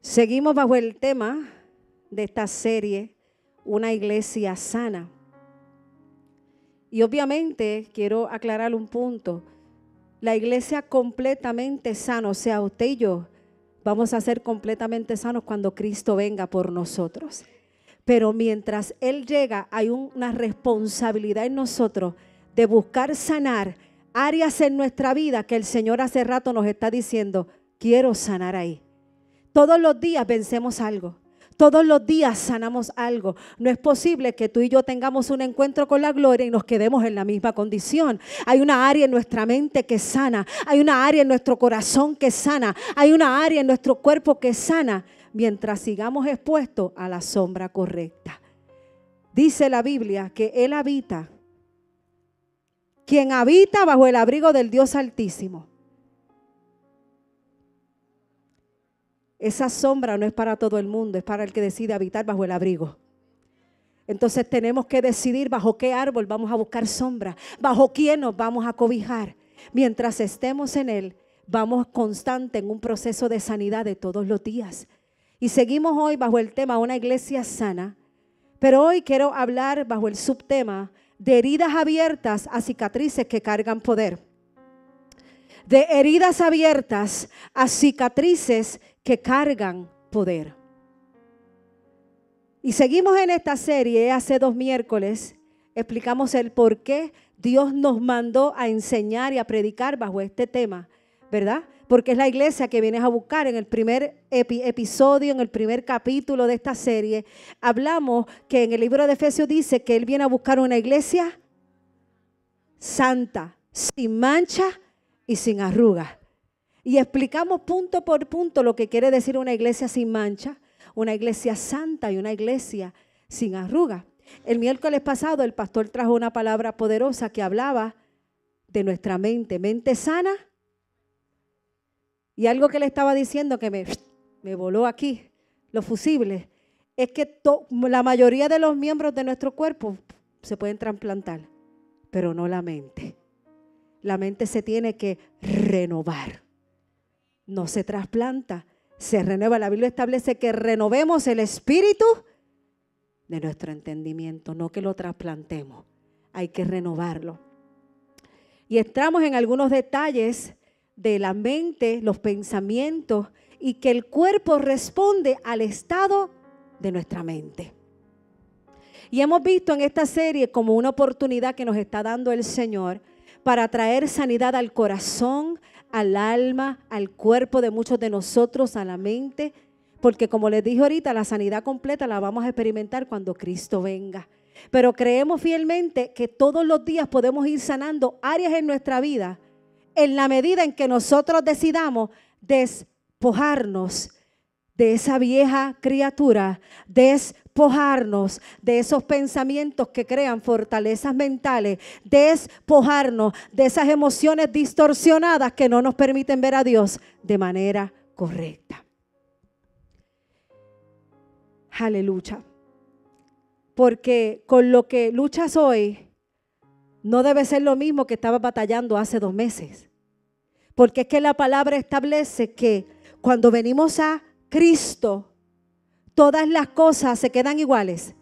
Seguimos bajo el tema de esta serie, una iglesia sana. Y obviamente quiero aclarar un punto. La iglesia completamente sana, o sea, usted y yo vamos a ser completamente sanos cuando Cristo venga por nosotros. Pero mientras Él llega, hay una responsabilidad en nosotros de buscar sanar áreas en nuestra vida que el Señor hace rato nos está diciendo, quiero sanar ahí. Todos los días vencemos algo. Todos los días sanamos algo. No es posible que tú y yo tengamos un encuentro con la gloria y nos quedemos en la misma condición. Hay una área en nuestra mente que sana. Hay una área en nuestro corazón que sana. Hay una área en nuestro cuerpo que sana. Mientras sigamos expuestos a la sombra correcta. Dice la Biblia que Él habita. Quien habita bajo el abrigo del Dios Altísimo. Esa sombra no es para todo el mundo, es para el que decide habitar bajo el abrigo. Entonces tenemos que decidir bajo qué árbol vamos a buscar sombra, bajo quién nos vamos a cobijar. Mientras estemos en Él, vamos constante en un proceso de sanidad de todos los días. Y seguimos hoy bajo el tema una iglesia sana, pero hoy quiero hablar bajo el subtema de heridas abiertas a cicatrices que cargan poder. De heridas abiertas a cicatrices que cargan poder. Y seguimos en esta serie. Hace 2 miércoles explicamos el por qué Dios nos mandó a enseñar y a predicar bajo este tema, ¿verdad? Porque es la iglesia que vienes a buscar. En el primer episodio, en el primer capítulo de esta serie, hablamos que en el libro de Efesios dice que Él viene a buscar una iglesia santa, sin mancha y sin arrugas. Y explicamos punto por punto lo que quiere decir una iglesia sin mancha, una iglesia santa y una iglesia sin arrugas. El miércoles pasado el pastor trajo una palabra poderosa que hablaba de nuestra mente sana. Y algo que le estaba diciendo que me voló aquí, lo fusible, es que la mayoría de los miembros de nuestro cuerpo se pueden trasplantar, pero no la mente. La mente se tiene que renovar. No se trasplanta, se renueva. La Biblia establece que renovemos el espíritu de nuestro entendimiento, no que lo trasplantemos. Hay que renovarlo. Y entramos en algunos detalles de la mente, los pensamientos y que el cuerpo responde al estado de nuestra mente. Y hemos visto en esta serie como una oportunidad que nos está dando el Señor para traer sanidad al corazón, al alma, al cuerpo de muchos de nosotros, a la mente, porque como les dije ahorita, la sanidad completa la vamos a experimentar cuando Cristo venga. Pero creemos fielmente que todos los días podemos ir sanando áreas en nuestra vida en la medida en que nosotros decidamos despojarnos de esa vieja criatura, despojarnos de esos pensamientos que crean fortalezas mentales, despojarnos de esas emociones distorsionadas que no nos permiten ver a Dios de manera correcta. Aleluya. Porque con lo que luchas hoy no debe ser lo mismo que estabas batallando hace 2 meses. Porque es que la palabra establece que cuando venimos a Cristo, todas las cosas se quedan iguales.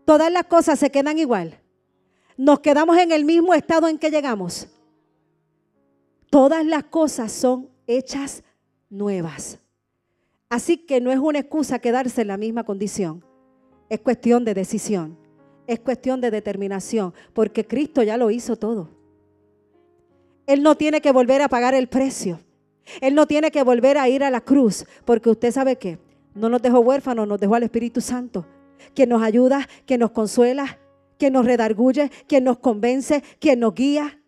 Todas las cosas se quedan igual. Nos quedamos en el mismo estado en que llegamos. Todas las cosas son hechas nuevas. Así que no es una excusa quedarse en la misma condición. Es cuestión de decisión. Es cuestión de determinación. Porque Cristo ya lo hizo todo. Él no tiene que volver a pagar el precio. Él no tiene que volver a ir a la cruz, porque usted sabe que no nos dejó huérfanos, nos dejó al Espíritu Santo, quien nos ayuda, quien nos consuela, quien nos redarguye, quien nos convence, quien nos guía,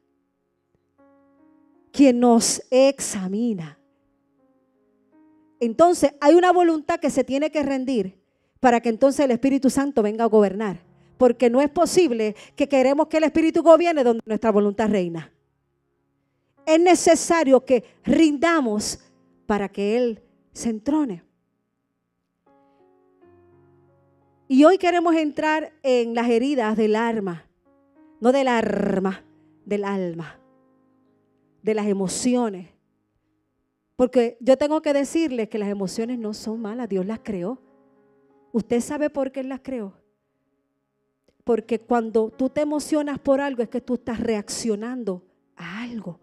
quien nos examina. Entonces hay una voluntad que se tiene que rendir para que entonces el Espíritu Santo venga a gobernar, porque no es posible que queremos que el Espíritu gobierne donde nuestra voluntad reina. Es necesario que rindamos para que Él se entrone. Y hoy queremos entrar en las heridas del alma, no del arma, del alma, de las emociones. Porque yo tengo que decirles que las emociones no son malas, Dios las creó. ¿Usted sabe por qué Él las creó? Porque cuando tú te emocionas por algo es que tú estás reaccionando a algo.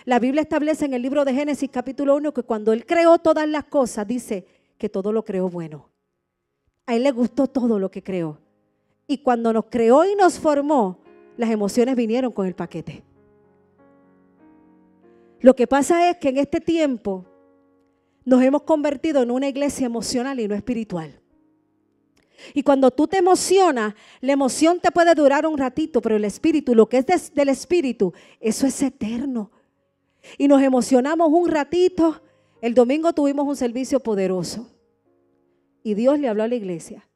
La Biblia establece en el libro de Génesis capítulo 1 que cuando Él creó todas las cosas, dice que todo lo creó bueno. A Él le gustó todo lo que creó. Y cuando nos creó y nos formó, las emociones vinieron con el paquete. Lo que pasa es que en este tiempo nos hemos convertido en una iglesia emocional y no espiritual. Y cuando tú te emocionas, la emoción te puede durar un ratito, pero el espíritu, lo que es del espíritu, eso es eterno. Y nos emocionamos un ratito. El domingo tuvimos un servicio poderoso y Dios le habló a la iglesia.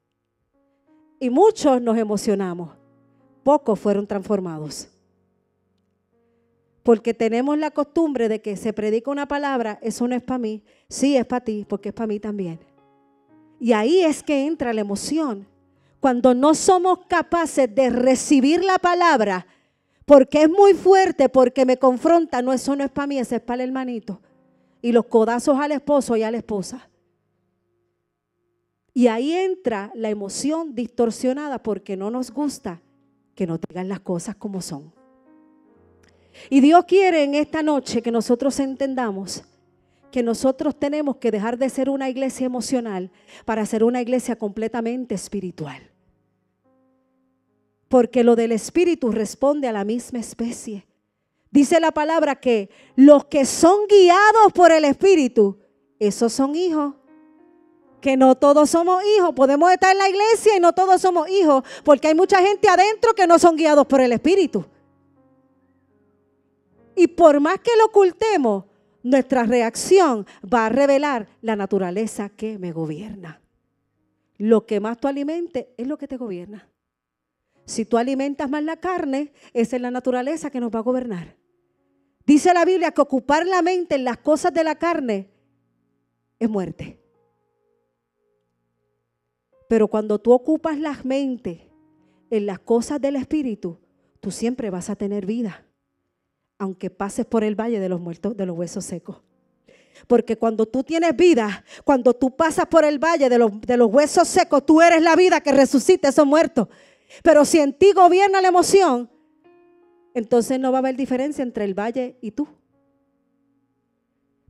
Y muchos nos emocionamos, pocos fueron transformados. Porque tenemos la costumbre de que se predica una palabra, eso no es para mí. Sí, es para ti, porque es para mí también. Y ahí es que entra la emoción. Cuando no somos capaces de recibir la palabra, porque es muy fuerte, porque me confronta, no, eso no es para mí, eso es para el hermanito. Y los codazos al esposo y a la esposa. Y ahí entra la emoción distorsionada porque no nos gusta que nos digan las cosas como son. Y Dios quiere en esta noche que nosotros entendamos que nosotros tenemos que dejar de ser una iglesia emocional para ser una iglesia completamente espiritual. Porque lo del espíritu responde a la misma especie. Dice la palabra que los que son guiados por el espíritu, esos son hijos. Que no todos somos hijos. Podemos estar en la iglesia y no todos somos hijos, porque hay mucha gente adentro que no son guiados por el espíritu. Y por más que lo ocultemos, nuestra reacción va a revelar la naturaleza que me gobierna. Lo que más tú alimentes es lo que te gobierna. Si tú alimentas más la carne, esa es la naturaleza que nos va a gobernar. Dice la Biblia que ocupar la mente en las cosas de la carne es muerte. Pero cuando tú ocupas la mente en las cosas del espíritu, tú siempre vas a tener vida. Aunque pases por el valle de los muertos, de los huesos secos. Porque cuando tú tienes vida, cuando tú pasas por el valle de los huesos secos, tú eres la vida que resucita esos muertos. Pero si en ti gobierna la emoción, entonces no va a haber diferencia entre el valle y tú.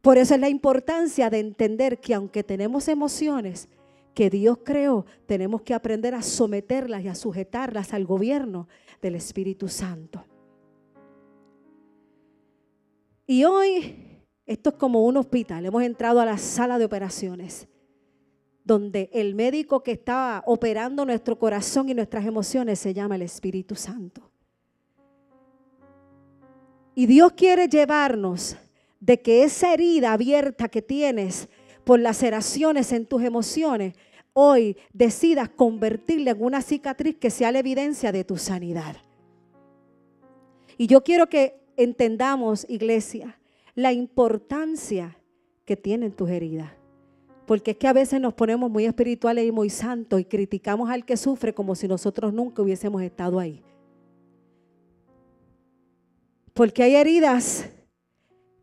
Por eso es la importancia de entender que aunque tenemos emociones que Dios creó, tenemos que aprender a someterlas y a sujetarlas al gobierno del Espíritu Santo. Y hoy, esto es como un hospital, hemos entrado a la sala de operaciones, donde el médico que está operando nuestro corazón y nuestras emociones se llama el Espíritu Santo. Y Dios quiere llevarnos de que esa herida abierta que tienes por laceraciones en tus emociones, hoy decidas convertirla en una cicatriz que sea la evidencia de tu sanidad. Y yo quiero que entendamos, iglesia, la importancia que tienen tus heridas. Porque es que a veces nos ponemos muy espirituales y muy santos y criticamos al que sufre como si nosotros nunca hubiésemos estado ahí. Porque hay heridas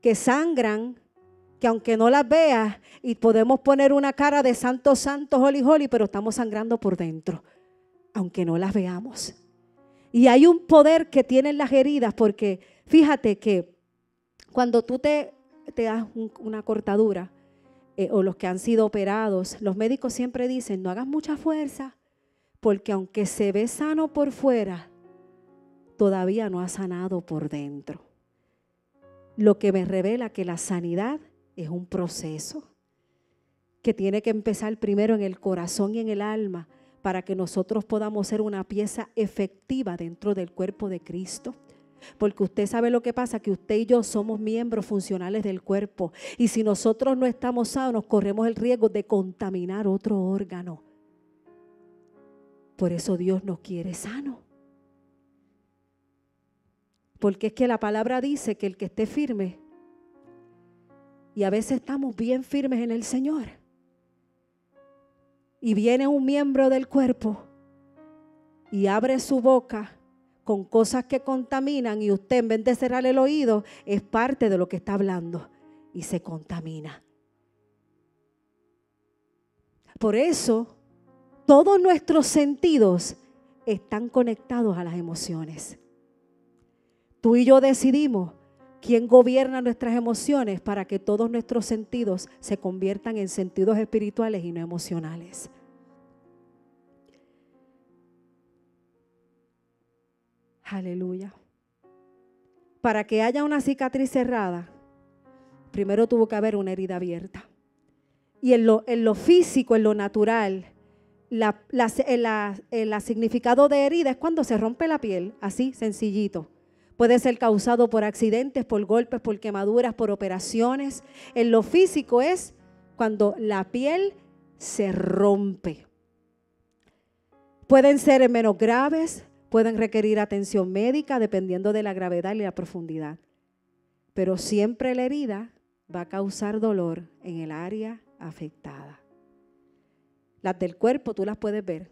que sangran, que aunque no las veas, y podemos poner una cara de santo, santo, holy, holy, pero estamos sangrando por dentro, aunque no las veamos. Y hay un poder que tienen las heridas, porque fíjate que cuando tú te das una cortadura, o los que han sido operados, los médicos siempre dicen, no hagas mucha fuerza, porque aunque se ve sano por fuera, todavía no ha sanado por dentro. Lo que me revela que la sanidad es un proceso que tiene que empezar primero en el corazón y en el alma, para que nosotros podamos ser una pieza efectiva dentro del cuerpo de Cristo. Porque usted sabe lo que pasa, que usted y yo somos miembros funcionales del cuerpo. Y si nosotros no estamos sanos, corremos el riesgo de contaminar otro órgano. Por eso Dios nos quiere sanos. Porque es que la palabra dice que el que esté firme, y a veces estamos bien firmes en el Señor, y viene un miembro del cuerpo y abre su boca con cosas que contaminan, y usted, en vez de cerrar el oído, es parte de lo que está hablando. y se contamina. Por eso, todos nuestros sentidos están conectados a las emociones. Tú y yo decidimos quién gobierna nuestras emociones para que todos nuestros sentidos se conviertan en sentidos espirituales y no emocionales. Aleluya. Para que haya una cicatriz cerrada, primero tuvo que haber una herida abierta. Y en lo físico, en lo natural, el significado de herida es cuando se rompe la piel, así, sencillito. Puede ser causado por accidentes, por golpes, por quemaduras, por operaciones. En lo físico es cuando la piel se rompe. Pueden ser menos graves, pueden requerir atención médica dependiendo de la gravedad y la profundidad. Pero siempre la herida va a causar dolor en el área afectada. Las del cuerpo tú las puedes ver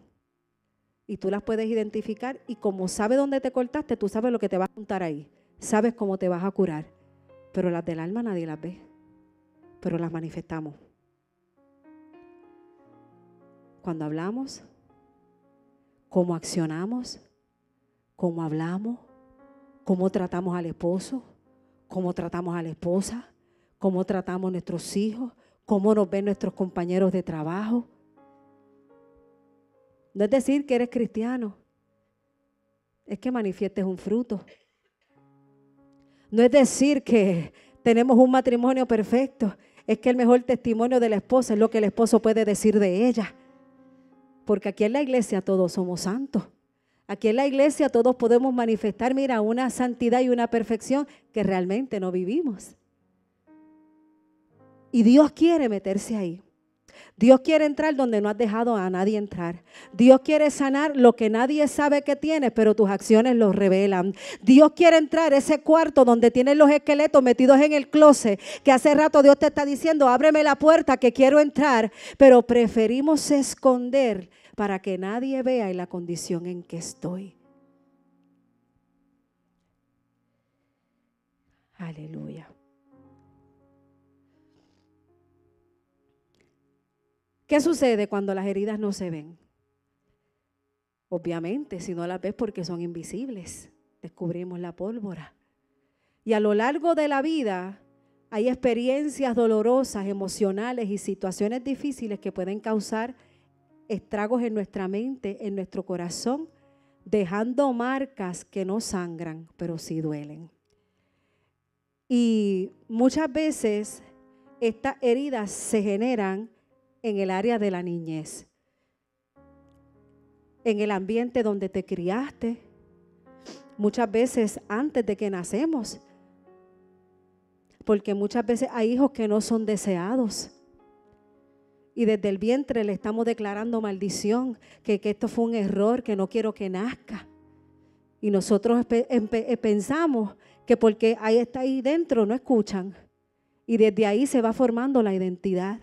y tú las puedes identificar, y como sabes dónde te cortaste, tú sabes lo que te va a juntar ahí, sabes cómo te vas a curar. Pero las del alma nadie las ve, pero las manifestamos. Cuando hablamos, cómo accionamos, cómo hablamos, cómo tratamos al esposo, cómo tratamos a la esposa, cómo tratamos a nuestros hijos, cómo nos ven nuestros compañeros de trabajo. No es decir que eres cristiano, es que manifiestes un fruto. No es decir que tenemos un matrimonio perfecto, es que el mejor testimonio de la esposa es lo que el esposo puede decir de ella. Porque aquí en la iglesia todos somos santos. Aquí en la iglesia todos podemos manifestar, mira, una santidad y una perfección que realmente no vivimos. Y Dios quiere meterse ahí. Dios quiere entrar donde no has dejado a nadie entrar. Dios quiere sanar lo que nadie sabe que tienes, pero tus acciones lo revelan. Dios quiere entrar ese cuarto donde tienes los esqueletos metidos en el closet, que hace rato Dios te está diciendo, ábreme la puerta que quiero entrar, pero preferimos esconder para que nadie vea en la condición en que estoy. Aleluya. ¿Qué sucede cuando las heridas no se ven? Obviamente, si no las ves porque son invisibles, descubrimos la pólvora. Y a lo largo de la vida hay experiencias dolorosas, emocionales y situaciones difíciles que pueden causar estragos en nuestra mente, en nuestro corazón, dejando marcas que no sangran, pero sí duelen. Y muchas veces estas heridas se generan en el área de la niñez, en el ambiente donde te criaste, muchas veces antes de que nacemos, porque muchas veces hay hijos que no son deseados y desde el vientre le estamos declarando maldición, que esto fue un error, que no quiero que nazca. Y nosotros pensamos que porque ahí está ahí dentro no escuchan, y desde ahí se va formando la identidad.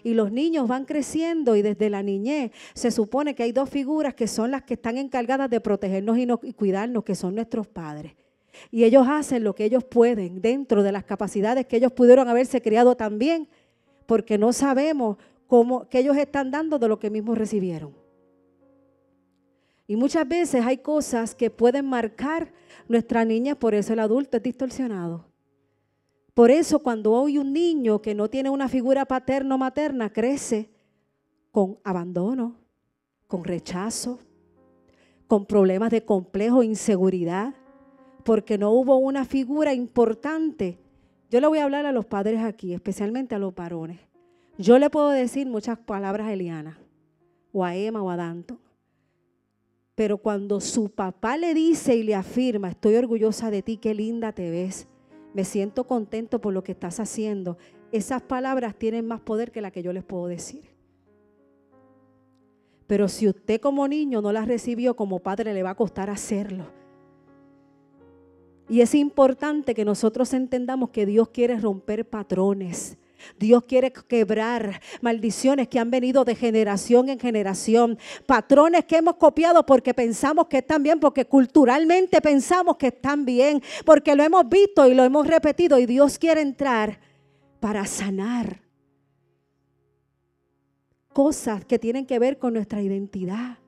Y los niños van creciendo y desde la niñez se supone que hay dos figuras que son las que están encargadas de protegernos y cuidarnos, que son nuestros padres. Y ellos hacen lo que ellos pueden dentro de las capacidades que ellos pudieron haberse criado también, porque no sabemos qué ellos están dando de lo que mismos recibieron. Y muchas veces hay cosas que pueden marcar nuestra niñez, por eso el adulto es distorsionado. Por eso cuando hay un niño que no tiene una figura paterna o materna, crece con abandono, con rechazo, con problemas de complejo, inseguridad, porque no hubo una figura importante. Yo le voy a hablar a los padres aquí, especialmente a los varones. Yo le puedo decir muchas palabras a Eliana, o a Emma, o a Danton, pero cuando su papá le dice y le afirma, estoy orgullosa de ti, qué linda te ves, me siento contento por lo que estás haciendo, esas palabras tienen más poder que la que yo les puedo decir. Pero si usted como niño no las recibió, como padre le va a costar hacerlo. Y es importante que nosotros entendamos que Dios quiere romper patrones. Dios quiere quebrar maldiciones que han venido de generación en generación, patrones que hemos copiado porque pensamos que están bien, porque culturalmente pensamos que están bien, porque lo hemos visto y lo hemos repetido, y Dios quiere entrar para sanar cosas que tienen que ver con nuestra identidad,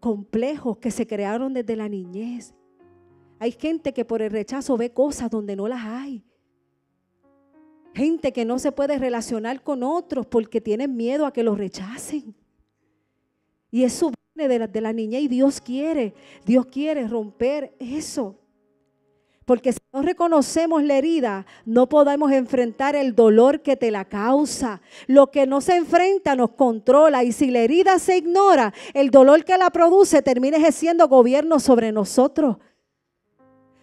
complejos que se crearon desde la niñez. Hay gente que por el rechazo ve cosas donde no las hay. Gente que no se puede relacionar con otros porque tienen miedo a que los rechacen. Y eso viene de la niñez y Dios quiere romper eso. Porque si no reconocemos la herida, no podemos enfrentar el dolor que te la causa. Lo que no se enfrenta nos controla. Y si la herida se ignora, el dolor que la produce termina ejerciendo gobierno sobre nosotros.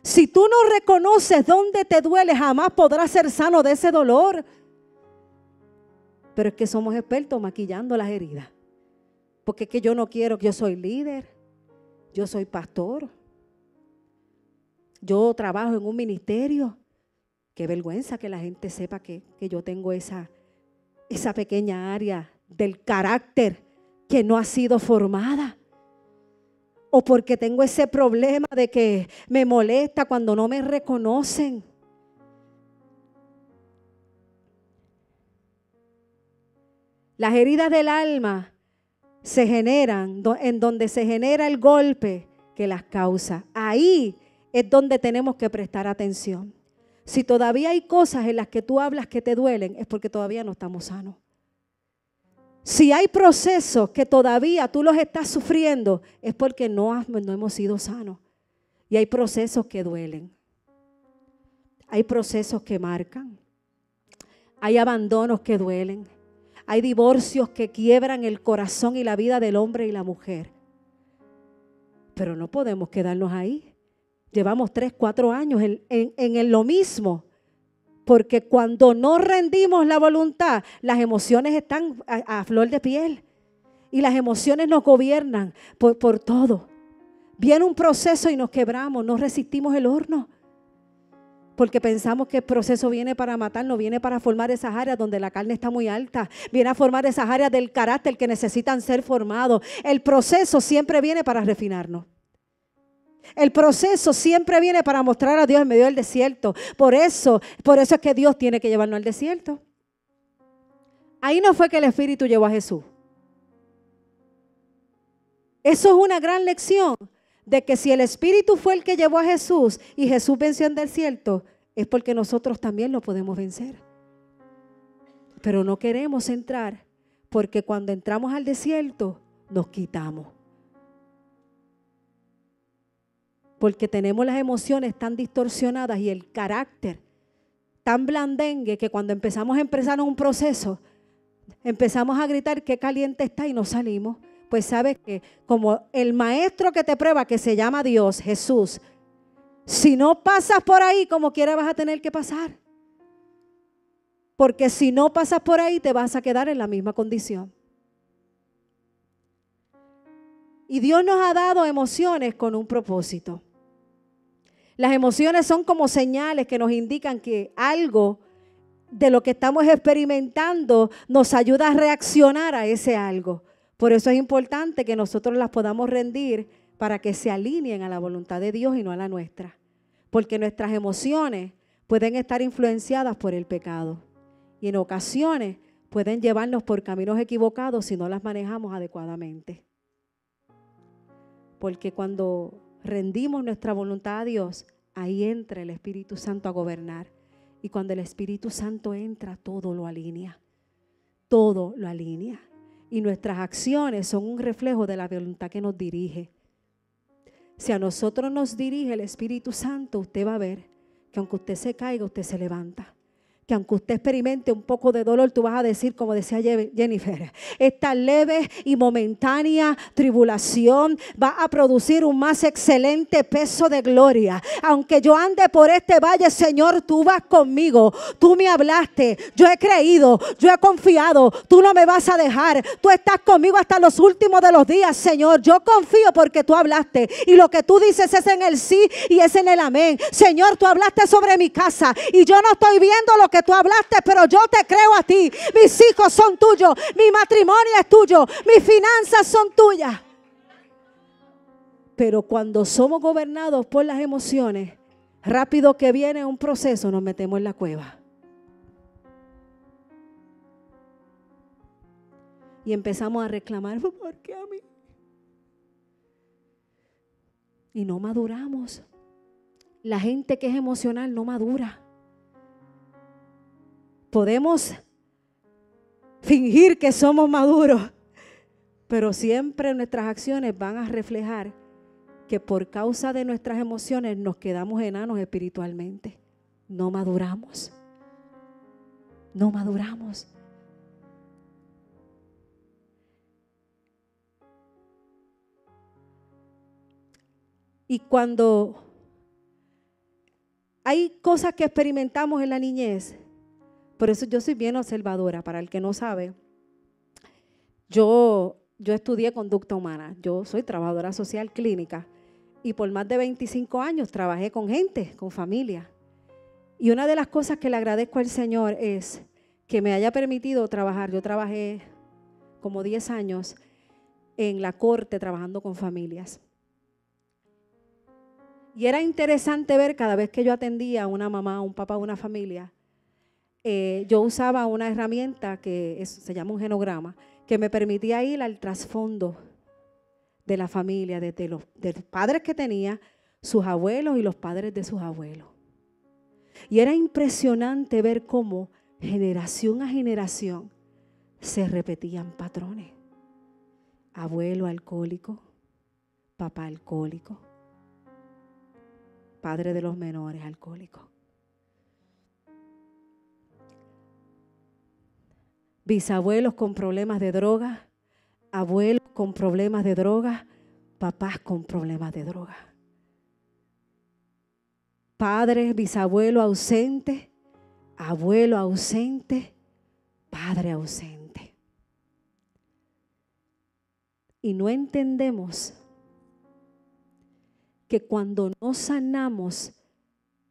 Si tú no reconoces dónde te duele, jamás podrás ser sano de ese dolor. Pero es que somos expertos maquillando las heridas. Porque es que yo no quiero, yo soy líder, yo soy pastor, yo trabajo en un ministerio. Qué vergüenza que la gente sepa que yo tengo esa pequeña área del carácter que no ha sido formada. O porque tengo ese problema de que me molesta cuando no me reconocen. Las heridas del alma se generan en donde se genera el golpe que las causa. Ahí es donde tenemos que prestar atención. Si todavía hay cosas en las que tú hablas que te duelen, es porque todavía no estamos sanos. Si hay procesos que todavía tú los estás sufriendo, es porque no hemos sido sanos. Y hay procesos que duelen. Hay procesos que marcan. Hay abandonos que duelen. Hay divorcios que quiebran el corazón y la vida del hombre y la mujer. Pero no podemos quedarnos ahí. Llevamos 3, 4 años en lo mismo. Porque cuando no rendimos la voluntad, las emociones están a flor de piel. Y las emociones nos gobiernan por todo. Viene un proceso y nos quebramos, no resistimos el horno. Porque pensamos que el proceso viene para matarnos, viene para formar esas áreas donde la carne está muy alta. Viene a formar esas áreas del carácter que necesitan ser formados. El proceso siempre viene para refinarnos. El proceso siempre viene para mostrar a Dios en medio del desierto. Por eso es que Dios tiene que llevarnos al desierto. Ahí no fue que el Espíritu llevó a Jesús. Eso es una gran lección. De que si el Espíritu fue el que llevó a Jesús y Jesús venció en el desierto, es porque nosotros también lo podemos vencer. Pero no queremos entrar, porque cuando entramos al desierto, nos quitamos. Porque tenemos las emociones tan distorsionadas y el carácter tan blandengue que cuando empezamos un proceso, empezamos a gritar qué caliente está y no salimos. Pues sabes que como el maestro que te prueba, que se llama Dios, Jesús, si no pasas por ahí, como quiera vas a tener que pasar. Porque si no pasas por ahí, te vas a quedar en la misma condición. Y Dios nos ha dado emociones con un propósito. Las emociones son como señales que nos indican que algo de lo que estamos experimentando nos ayuda a reaccionar a ese algo. Por eso es importante que nosotros las podamos rendir para que se alineen a la voluntad de Dios y no a la nuestra. Porque nuestras emociones pueden estar influenciadas por el pecado. Y en ocasiones pueden llevarnos por caminos equivocados si no las manejamos adecuadamente. Porque cuando rendimos nuestra voluntad a Dios, ahí entra el Espíritu Santo a gobernar. Y cuando el Espíritu Santo entra, todo lo alinea. Todo lo alinea. Y nuestras acciones son un reflejo de la voluntad que nos dirige. Si a nosotros nos dirige el Espíritu Santo, usted va a ver que aunque usted se caiga, usted se levanta. Que aunque usted experimente un poco de dolor, tú vas a decir, como decía Jennifer, esta leve y momentánea tribulación va a producir un más excelente peso de gloria. Aunque yo ande por este valle, Señor, tú vas conmigo. Tú me hablaste, yo he creído, yo he confiado. Tú no me vas a dejar. Tú estás conmigo hasta los últimos de los días, Señor. Yo confío porque tú hablaste. Y lo que tú dices es en el sí y es en el amén. Señor, tú hablaste sobre mi casa y yo no estoy viendo lo que tú hablaste, pero yo te creo a ti. Mis hijos son tuyos, mi matrimonio es tuyo, mis finanzas son tuyas. Pero cuando somos gobernados por las emociones, rápido que viene un proceso, nos metemos en la cueva. Y empezamos a reclamar, ¿por qué a mí? Y no maduramos. La gente que es emocional no madura. Podemos fingir que somos maduros, pero siempre nuestras acciones van a reflejar que por causa de nuestras emociones nos quedamos enanos espiritualmente. No maduramos. No maduramos. Y cuando hay cosas que experimentamos en la niñez, por eso yo soy bien observadora. Para el que no sabe, yo estudié conducta humana. Yo soy trabajadora social clínica y por más de 25 años trabajé con gente, con familia. Y una de las cosas que le agradezco al Señor es que me haya permitido trabajar. Yo trabajé como 10 años en la corte trabajando con familias. Y era interesante ver cada vez que yo atendía a una mamá, a un papá, a una familia, yo usaba una herramienta que se llama un genograma, que me permitía ir al trasfondo de la familia, de los padres que tenía, sus abuelos y los padres de sus abuelos. Y era impresionante ver cómo generación a generación se repetían patrones. Abuelo alcohólico, papá alcohólico, padre de los menores alcohólicos. Bisabuelos con problemas de droga, abuelos con problemas de droga, papás con problemas de droga. Padres, bisabuelo ausente, abuelo ausente, padre ausente. Y no entendemos que cuando no sanamos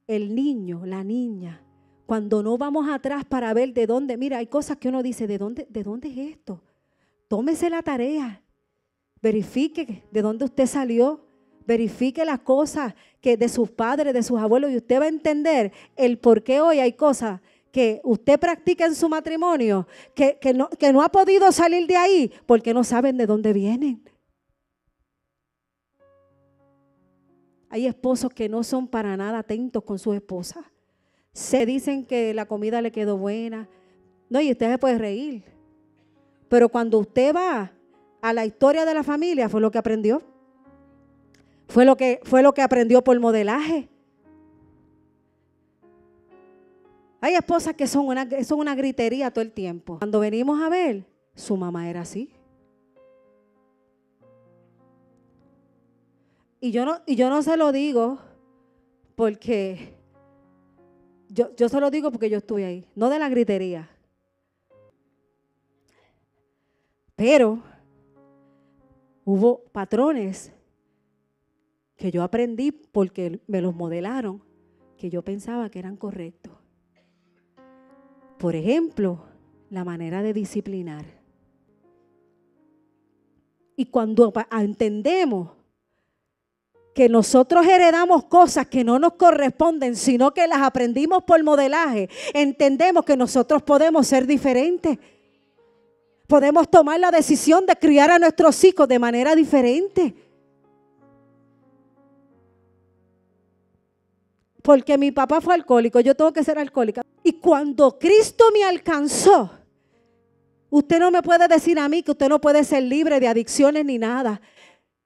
el niño, la niña, cuando no vamos atrás para ver de dónde, mira, hay cosas que uno dice, ¿de dónde es esto? Tómese la tarea, verifique de dónde usted salió, verifique las cosas que de sus padres, de sus abuelos, y usted va a entender el por qué hoy hay cosas que usted practica en su matrimonio que no ha podido salir de ahí porque no saben de dónde vienen. Hay esposos que no son para nada atentos con sus esposas. Se dicen que la comida le quedó buena. No, y usted se puede reír. Pero cuando usted va a la historia de la familia, fue lo que aprendió. Fue lo que aprendió por modelaje. Hay esposas que son una gritería todo el tiempo. Cuando venimos a ver, su mamá era así. Y yo no se lo digo porque yo se lo digo porque yo estuve ahí, no de la gritería. Pero hubo patrones que yo aprendí porque me los modelaron, que yo pensaba que eran correctos. Por ejemplo, la manera de disciplinar. Y cuando entendemos que nosotros heredamos cosas que no nos corresponden, sino que las aprendimos por modelaje, entendemos que nosotros podemos ser diferentes. Podemos tomar la decisión de criar a nuestros hijos de manera diferente. Porque mi papá fue alcohólico, yo tengo que ser alcohólica. Y cuando Cristo me alcanzó, usted no me puede decir a mí que usted no puede ser libre de adicciones ni nada.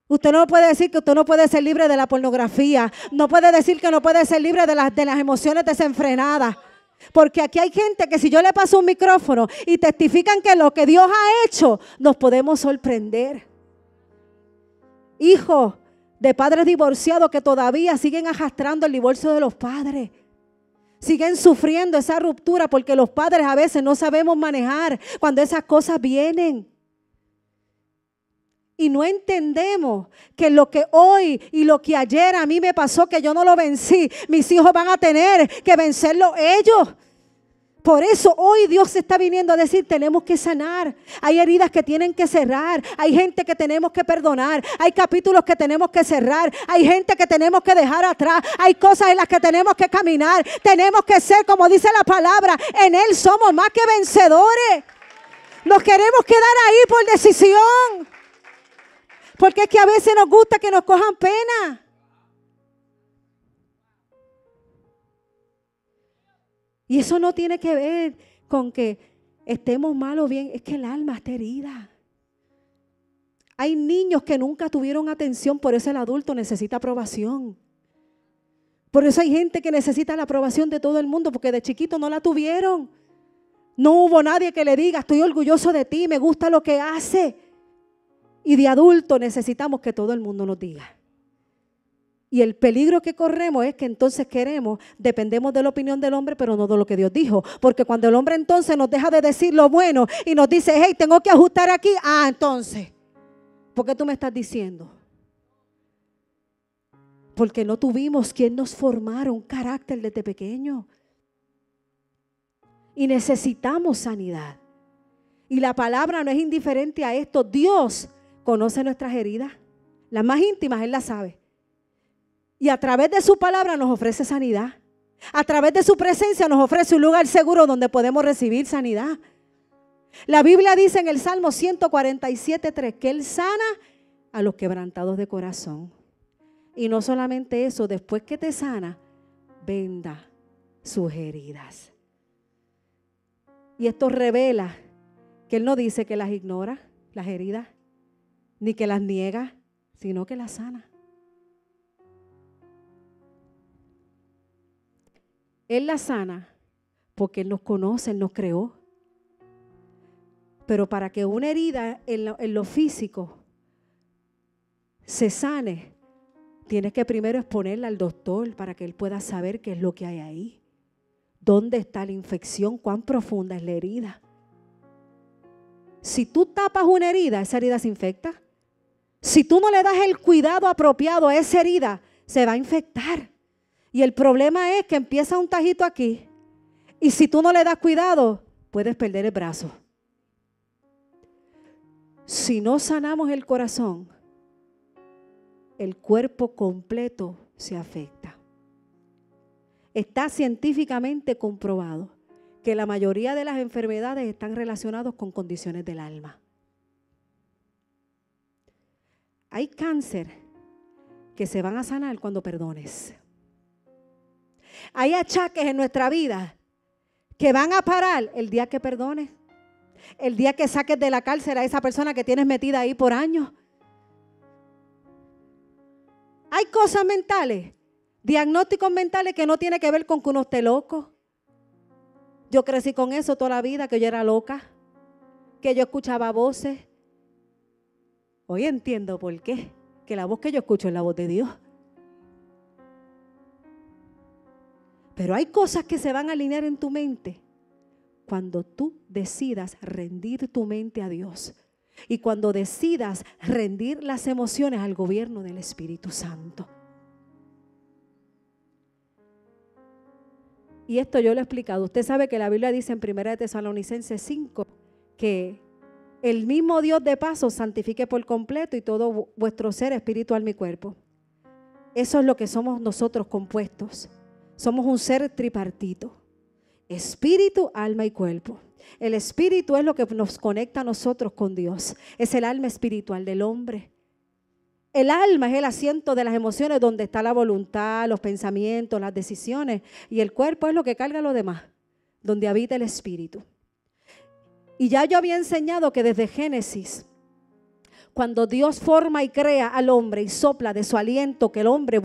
Usted no puede decir que usted no puede ser libre de la pornografía. No puede decir que no puede ser libre de las emociones desenfrenadas. Porque aquí hay gente que si yo le paso un micrófono y testifican que lo que Dios ha hecho, nos podemos sorprender. Hijos de padres divorciados que todavía siguen arrastrando el divorcio de los padres. Siguen sufriendo esa ruptura porque los padres a veces no sabemos manejar cuando esas cosas vienen. Y no entendemos que lo que hoy y lo que ayer a mí me pasó, que yo no lo vencí, mis hijos van a tener que vencerlo ellos. Por eso hoy Dios está viniendo a decir, tenemos que sanar. Hay heridas que tienen que cerrar. Hay gente que tenemos que perdonar. Hay capítulos que tenemos que cerrar. Hay gente que tenemos que dejar atrás. Hay cosas en las que tenemos que caminar. Tenemos que ser, como dice la palabra, en Él somos más que vencedores. Nos queremos quedar ahí por decisión. Porque es que a veces nos gusta que nos cojan pena. Y eso no tiene que ver con que estemos mal o bien. Es que el alma está herida. Hay niños que nunca tuvieron atención, por eso el adulto necesita aprobación. Por eso hay gente que necesita la aprobación de todo el mundo, porque de chiquito no la tuvieron. No hubo nadie que le diga, estoy orgulloso de ti, me gusta lo que hace. Y de adulto necesitamos que todo el mundo nos diga. Y el peligro que corremos es que entonces dependemos de la opinión del hombre, pero no de lo que Dios dijo. Porque cuando el hombre entonces nos deja de decir lo bueno y nos dice, hey, tengo que ajustar aquí. Entonces, ¿por qué tú me estás diciendo? Porque no tuvimos quien nos formara un carácter desde pequeño. Y necesitamos sanidad. Y la palabra no es indiferente a esto. Dios conoce nuestras heridas. Las más íntimas, Él las sabe. Y a través de su palabra nos ofrece sanidad. A través de su presencia nos ofrece un lugar seguro donde podemos recibir sanidad. La Biblia dice en el Salmo 147:3 que Él sana a los quebrantados de corazón. Y no solamente eso, después que te sana, venda sus heridas. Y esto revela que Él no dice que las ignora, las heridas, ni que las niega, sino que las sana. Él las sana porque Él nos conoce, Él nos creó. Pero para que una herida en lo físico se sane, tienes que primero exponerla al doctor para que él pueda saber qué es lo que hay ahí. ¿Dónde está la infección? ¿Cuán profunda es la herida? Si tú tapas una herida, esa herida se infecta. Si tú no le das el cuidado apropiado a esa herida, se va a infectar. Y el problema es que empieza un tajito aquí. Y si tú no le das cuidado, puedes perder el brazo. Si no sanamos el corazón, el cuerpo completo se afecta. Está científicamente comprobado que la mayoría de las enfermedades están relacionadas con condiciones del alma. Hay cáncer que se van a sanar cuando perdones. Hay achaques en nuestra vida que van a parar el día que perdones. El día que saques de la cárcel a esa persona que tienes metida ahí por años. Hay cosas mentales, diagnósticos mentales que no tienen que ver con que uno esté loco. Yo crecí con eso toda la vida, que yo era loca, que yo escuchaba voces. Hoy entiendo por qué, que la voz que yo escucho es la voz de Dios. Pero hay cosas que se van a alinear en tu mente cuando tú decidas rendir tu mente a Dios y cuando decidas rendir las emociones al gobierno del Espíritu Santo. Y esto yo lo he explicado. Usted sabe que la Biblia dice en 1 Tesalonicenses 5 que el mismo Dios de paz os santifique por completo y todo vuestro ser, espíritu, alma y cuerpo. Eso es lo que somos nosotros compuestos. Somos un ser tripartito. Espíritu, alma y cuerpo. El espíritu es lo que nos conecta a nosotros con Dios. Es el alma espiritual del hombre. El alma es el asiento de las emociones donde está la voluntad, los pensamientos, las decisiones. Y el cuerpo es lo que carga lo demás, donde habita el espíritu. Y ya yo había enseñado que desde Génesis, cuando Dios forma y crea al hombre y sopla de su aliento, que el hombre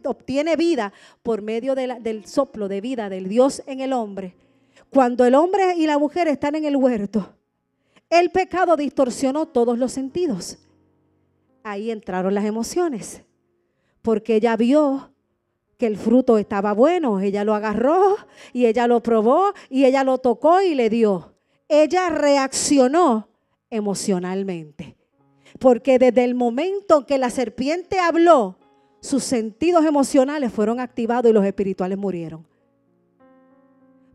obtiene vida por medio del soplo de vida del Dios en el hombre. Cuando el hombre y la mujer están en el huerto, el pecado distorsionó todos los sentidos. Ahí entraron las emociones, porque ella vio que el fruto estaba bueno, ella lo agarró y ella lo probó y ella lo tocó y le dio. Ella reaccionó emocionalmente. Porque desde el momento que la serpiente habló, sus sentidos emocionales fueron activados y los espirituales murieron.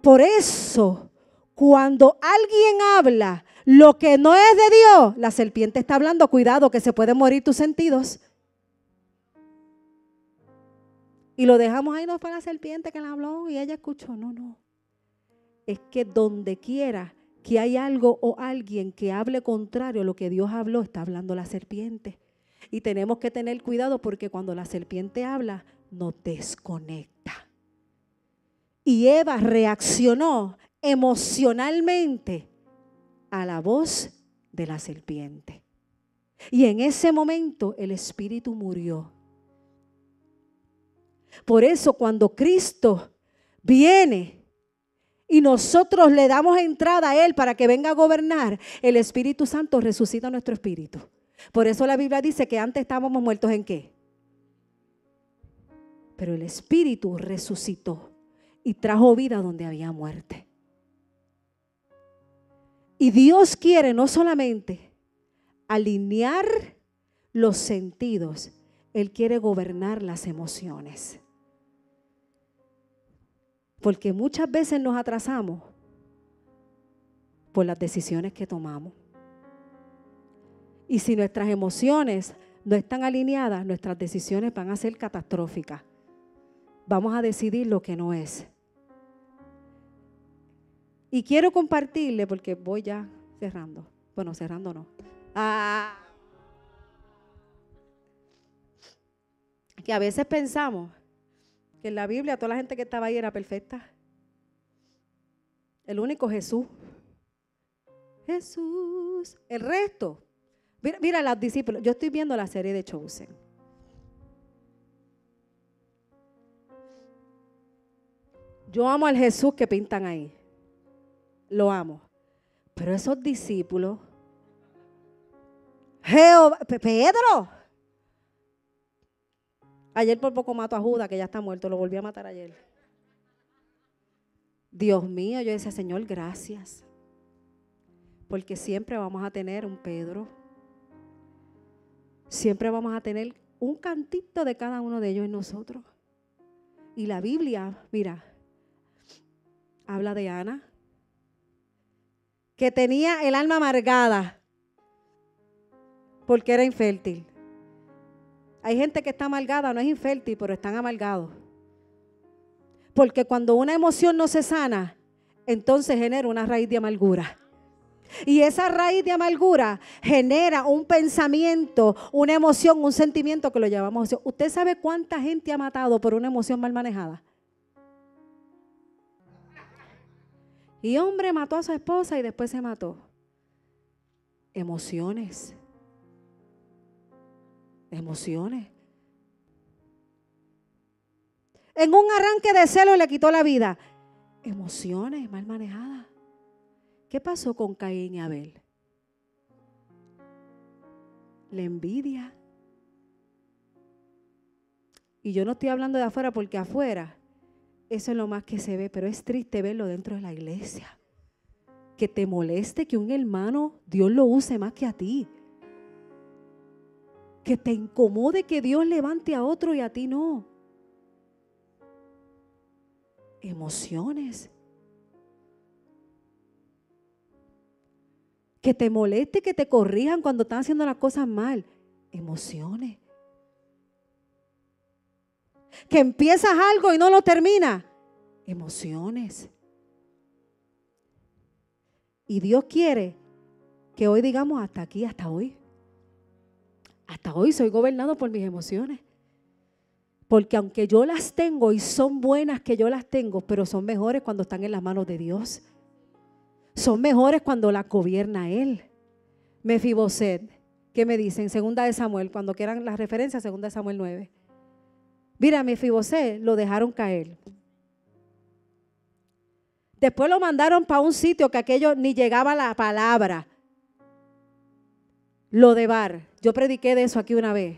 Por eso, cuando alguien habla lo que no es de Dios, la serpiente está hablando, cuidado que se pueden morir tus sentidos. Y lo dejamos ahí, no fue la serpiente que la habló y ella escuchó. No. Es que donde quiera que hay algo o alguien que hable contrario a lo que Dios habló, está hablando la serpiente. Y tenemos que tener cuidado porque cuando la serpiente habla, nos desconecta. Y Eva reaccionó emocionalmente a la voz de la serpiente. Y en ese momento el espíritu murió. Por eso cuando Cristo viene y nosotros le damos entrada a Él para que venga a gobernar, el Espíritu Santo resucita nuestro espíritu. Por eso la Biblia dice que antes estábamos muertos ¿en qué? Pero el Espíritu resucitó y trajo vida donde había muerte. Y Dios quiere no solamente alinear los sentidos, Él quiere gobernar las emociones. Porque muchas veces nos atrasamos por las decisiones que tomamos. Y si nuestras emociones no están alineadas, nuestras decisiones van a ser catastróficas. Vamos a decidir lo que no es. Y quiero compartirle, porque voy ya cerrando. Bueno, cerrando no. Que a veces pensamos que en la Biblia toda la gente que estaba ahí era perfecta. El único Jesús. Jesús. El resto. Mira los discípulos. Yo estoy viendo la serie de Chosen. Yo amo al Jesús que pintan ahí. Lo amo. Pero esos discípulos. Jehová, Pedro. Ayer por poco mato a Judas, que ya está muerto, lo volví a matar ayer. Dios mío, yo decía, Señor, gracias. Porque siempre vamos a tener un Pedro. Siempre vamos a tener un cantito de cada uno de ellos en nosotros. Y la Biblia, mira, habla de Ana, que tenía el alma amargada porque era infértil. Hay gente que está amargada, no es infértil, pero están amargados. Porque cuando una emoción no se sana, entonces genera una raíz de amargura. Y esa raíz de amargura genera un pensamiento, una emoción, un sentimiento que lo llamamos. ¿Usted sabe cuánta gente ha matado por una emoción mal manejada? Y hombre mató a su esposa y después se mató. Emociones. Emociones. En un arranque de celo le quitó la vida. Emociones mal manejadas. ¿Qué pasó con Caín y Abel? La envidia. Y yo no estoy hablando de afuera porque afuera eso es lo más que se ve, pero es triste verlo dentro de la iglesia. Que te moleste que un hermano Dios lo use más que a ti. Que te incomode que Dios levante a otro y a ti no. Emociones. Que te moleste que te corrijan cuando están haciendo las cosas mal. Emociones. Que empiezas algo y no lo terminas. Emociones. Y Dios quiere que hoy digamos hasta aquí, hasta hoy. Hasta hoy soy gobernado por mis emociones. Porque aunque yo las tengo y son buenas que yo las tengo, pero son mejores cuando están en las manos de Dios. Son mejores cuando las gobierna Él. Mefiboset, ¿qué me dicen? Segunda de Samuel, cuando quieran las referencias, segunda de Samuel 9. Mira, Mefiboset lo dejaron caer. Después lo mandaron para un sitio que aquello ni llegaba la palabra. Lodebar. Yo prediqué de eso aquí una vez.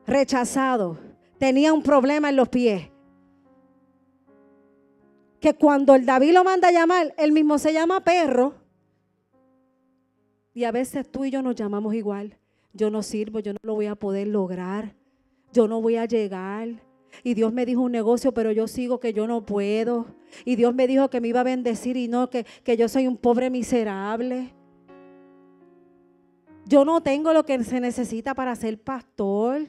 Rechazado. Tenía un problema en los pies. Que cuando el David lo manda a llamar, él mismo se llama perro. Y a veces tú y yo nos llamamos igual. Yo no sirvo, yo no lo voy a poder lograr. Yo no voy a llegar. Y Dios me dijo un negocio, pero yo sigo que yo no puedo. Y Dios me dijo que me iba a bendecir y no, que yo soy un pobre miserable. Yo no tengo lo que se necesita para ser pastor.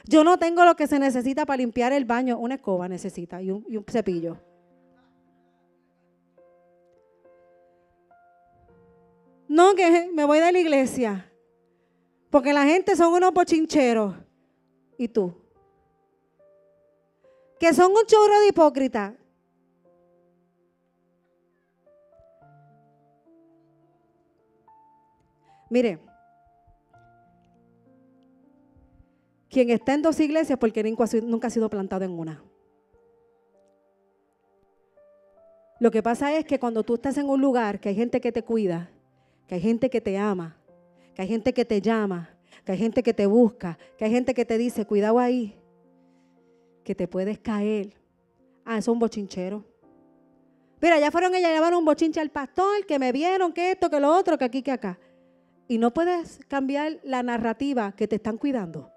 Yo no tengo lo que se necesita para limpiar el baño. Una escoba necesita y un cepillo. No, que me voy de la iglesia. Porque la gente son unos bochincheros. ¿Y tú? Que son un chorro de hipócritas. Mire, quien está en dos iglesias porque nunca ha sido plantado en una. Lo que pasa es que cuando tú estás en un lugar que hay gente que te cuida, que hay gente que te ama, que hay gente que te llama, que hay gente que te busca, que hay gente que te dice, cuidado ahí, que te puedes caer. Ah, eso es un bochinchero. Mira, ya fueron ellas, llevaron un bochinche al pastor, que me vieron, que esto, que lo otro, que aquí, que acá. Y no puedes cambiar la narrativa que te están cuidando.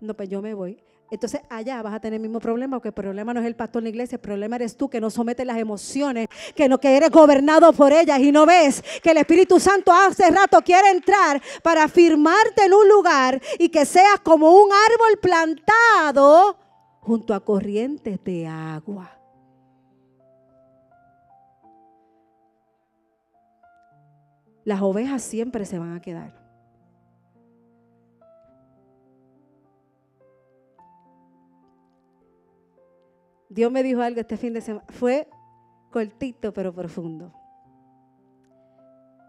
No, pues yo me voy. Entonces allá vas a tener el mismo problema, porque el problema no es el pastor en la iglesia, el problema eres tú que no sometes las emociones, que eres gobernado por ellas y no ves que el Espíritu Santo hace rato quiere entrar para firmarte en un lugar y que seas como un árbol plantado junto a corrientes de agua. Las ovejas siempre se van a quedar. Dios me dijo algo este fin de semana. Fue cortito pero profundo.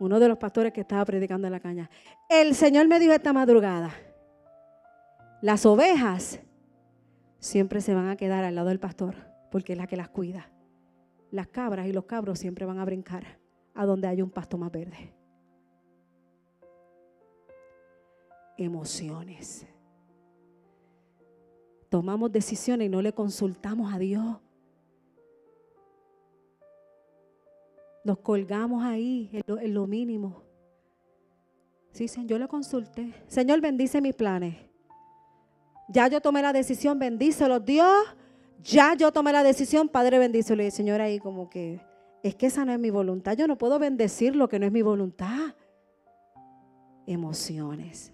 Uno de los pastores que estaba predicando en la caña. El Señor me dijo esta madrugada: las ovejas siempre se van a quedar al lado del pastor porque es la que las cuida. Las cabras y los cabros siempre van a brincar a donde hay un pasto más verde. Emociones. Tomamos decisiones y no le consultamos a Dios. Nos colgamos ahí en lo mínimo. Sí, Señor, yo le consulté. Señor, bendice mis planes. Ya yo tomé la decisión, bendícelos, Dios. Ya yo tomé la decisión, Padre, bendícelo. Y el Señor ahí como que, es que esa no es mi voluntad. Yo no puedo bendecir lo que no es mi voluntad. Emociones.